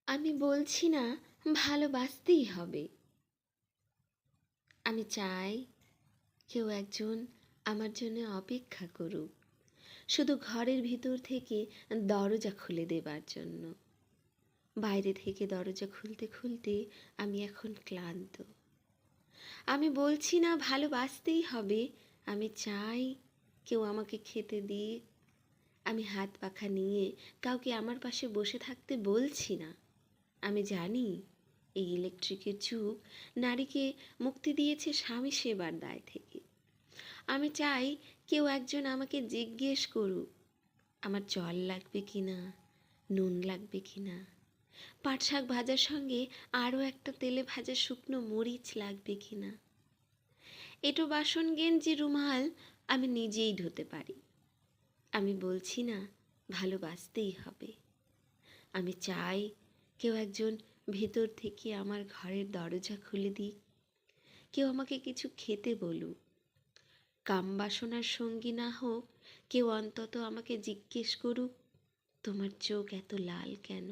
আমি বলছি না ভালোবাসতেই হবে। আমি চাই কেউ একজন আমার জন্য অপেক্ষা করুক, শুধু ঘরের ভিতর থেকে দরজা খুলে দেবার জন্য। বাইরে থেকে দরজা খুলতে খুলতে আমি এখন ক্লান্ত। আমি বলছি না ভালোবাসতেই হবে, আমি চাই কেউ আমাকে খেতে দিক। আমি হাত পাখা নিয়ে কাউকে আমার পাশে বসে থাকতে বলছি না। আমি জানি এই ইলেকট্রিকের যুগ নারীকে মুক্তি দিয়েছে স্বামী সেবার দায় থেকে। আমি চাই কেউ একজন আমাকে জিজ্ঞেস করুক আমার জল লাগবে কি না, নুন লাগবে কি না, পাট শাক ভাজার সঙ্গে আরও একটা তেলে ভাজা শুকনো মরিচ লাগবে কি না। এঁটো বাসন গেঞ্জি রুমাল আমি নিজেই ধুতে পারি। আমি বলছি না ভালোবাসতেই হবে। আমি চাই কেউ একজন ভেতর থেকে আমার ঘরের দরজা খুলে দিক, কেউ আমাকে কিছু খেতে বলুক। কাম বাসনার সঙ্গী না হোক, কেউ অন্তত আমাকে জিজ্ঞেস করুক তোমার চোখ এত লাল কেন।